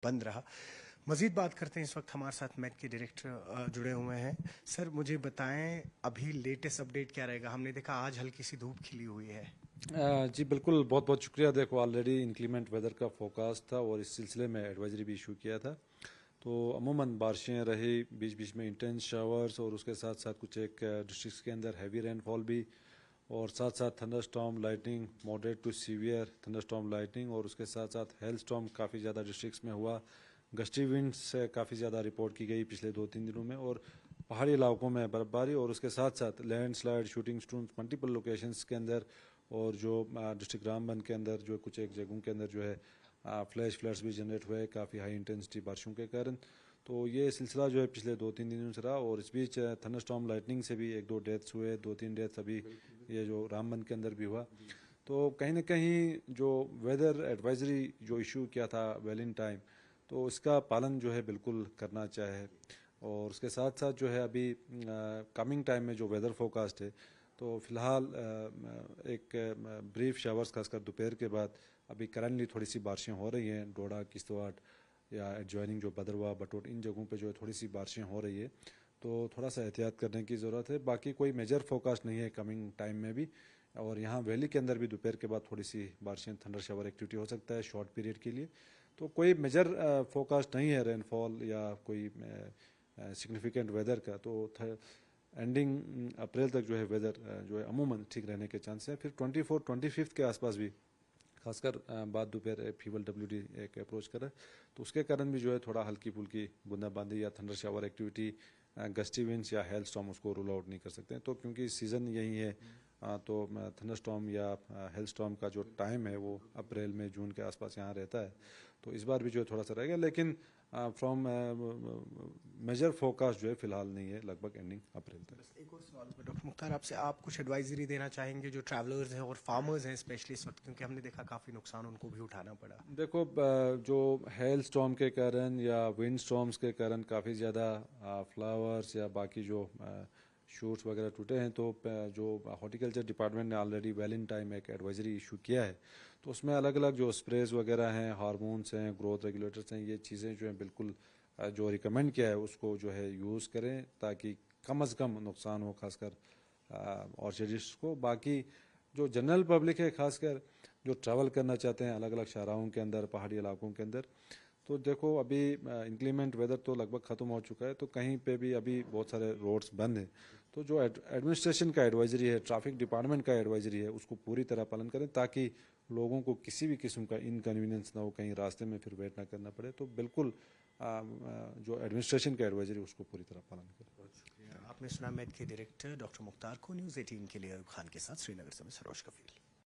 बंद रहा। मजीद बात करते हैं, इस वक्त हमारे साथ मैट के डायरेक्टर जुड़े हुए हैं। सर मुझे बताएं अभी लेटेस्ट अपडेट क्या रहेगा? हमने देखा आज हल्की सी धूप खिली हुई है। जी बिल्कुल, बहुत बहुत शुक्रिया। देखो ऑलरेडी इंक्लीमेंट वेदर का फोकास्ट था और इस सिलसिले में एडवाइजरी भी इशू किया था। तो अमूमन बारिशें रही, बीच बीच में इंटेंस शावर्स और उसके साथ साथ कुछ एक डिस्ट्रिक्ट्स के अंदर हैवी रेनफॉल भी, और साथ साथ thunder storm lightning, moderate to severe thunder storm lightning, और उसके साथ साथ हेल स्टॉर्म काफ़ी ज़्यादा डिस्ट्रिक्ट्स में हुआ। गस्टी विंड्स काफ़ी ज़्यादा रिपोर्ट की गई पिछले 2-3 दिनों में, और पहाड़ी इलाकों में बर्फबारी, और उसके साथ साथ land slide, shooting stones multiple locations के अंदर, और जो डिस्ट्रिक्ट रामबन के अंदर जो कुछ एक जगहों के अंदर जो है फ्लैश फ्लड्स भी जनरेट हुए काफ़ी हाई इंटेंसिटी बारिशों के कारण। तो ये सिलसिला जो है पिछले 2-3 दिनों से रहा, और इस बीच थंडर स्टॉर्म लाइटनिंग से भी 1-2 डेथ्स हुए, 2-3 डेथ्स अभी ये जो रामबन के अंदर भी हुआ। तो कहीं ना कहीं जो वेदर एडवाइजरी जो इशू किया था वेल इन टाइम, तो इसका पालन जो है बिल्कुल करना चाहिए। और उसके साथ साथ जो है अभी कमिंग टाइम में जो वेदर फोरकास्ट है, तो फिलहाल एक ब्रीफ शावर्स खासकर दोपहर के बाद अभी करंटली थोड़ी सी बारिशें हो रही हैं डोडा, किश्तवाड़ या एडजॉइनिंग जो भदरवा, बटोट, इन जगहों पे जो है थोड़ी सी बारिशें हो रही है। तो थोड़ा सा एहतियात करने की ज़रूरत है। बाकी कोई मेजर फोरकास्ट नहीं है कमिंग टाइम में भी। और यहाँ वैली के अंदर भी दोपहर के बाद थोड़ी सी बारिशें, थंडर शावर एक्टिविटी हो सकता है शॉर्ट पीरियड के लिए। तो कोई मेजर फोरकास्ट नहीं है रेनफॉल या कोई सिग्निफिकेंट वेदर का। तो एंडिंग अप्रैल तक जो है वेदर जो है अमूमन ठीक रहने के चांस हैं। फिर 24-25 के आसपास भी खासकर बाद दोपहर फीवल WD एक अप्रोच कर रहा है, तो उसके कारण भी जो है थोड़ा हल्की फुल्की बूंदाबांदी या thunder shower activity, gusty winds या हेल स्टॉर्म उसको रूल आउट नहीं कर सकते हैं। तो क्योंकि सीज़न यही है, तो थंडर स्टॉर्म या हेल स्टॉर्म का जो टाइम है वो अप्रैल में जून के आसपास यहाँ रहता है। तो इस बार भी जो है थोड़ा सा रहेगा, लेकिन फ्रॉम मेजर फोरकास्ट जो है फिलहाल नहीं है लगभग एंडिंग अप्रैल तक। बस एक और सवाल डॉक्टर मुख्तार आपसे, आप कुछ एडवाइजरी देना चाहेंगे जो ट्रैवलर्स हैं और फार्मर्स हैं स्पेशली इस वक्त, क्योंकि हमने देखा काफ़ी नुकसान उनको भी उठाना पड़ा। देखो जो हेल स्टॉर्म के कारण या विंड स्टॉर्म्स के कारण काफ़ी ज़्यादा फ्लावर्स या बाकी जो शूट्स वगैरह टूटे हैं, तो जो हॉर्टिकल्चर डिपार्टमेंट ने ऑलरेडी वेल इन टाइम एक एडवाइजरी इशू किया है। तो उसमें अलग अलग जो स्प्रेज वगैरह हैं, हार्मोन्स हैं, ग्रोथ रेगुलेटर्स हैं, ये चीज़ें जो हैं बिल्कुल जो रिकमेंड किया है उसको जो है यूज़ करें, ताकि कम अज़ कम नुकसान हो खासकर ऑर्चर्डिस्ट को। बाकी जो जनरल पब्लिक है खासकर जो ट्रैवल करना चाहते हैं अलग अलग शाहराहों के अंदर, पहाड़ी इलाकों के अंदर, तो देखो अभी इंक्लीमेंट वेदर तो लगभग ख़त्म हो चुका है, तो कहीं पे भी अभी बहुत सारे रोड्स बंद हैं। तो जो एडमिनिस्ट्रेशन का एडवाइजरी है, ट्रैफिक डिपार्टमेंट का एडवाइजरी है, उसको पूरी तरह पालन करें, ताकि लोगों को किसी भी किस्म का इनकन्वीनियंस ना हो, कहीं रास्ते में फिर वेट ना करना पड़े। तो बिल्कुल जो एडमिनिस्ट्रेशन का एडवाइजरी उसको पूरी तरह पालन करें। बहुत शुक्रिया। आपने सुना मैट के डायरेक्टर डॉक्टर मुख्तार को। न्यूज़ 18 के लिए अयूब खान के साथ श्रीनगर से मैं सरोज कफील।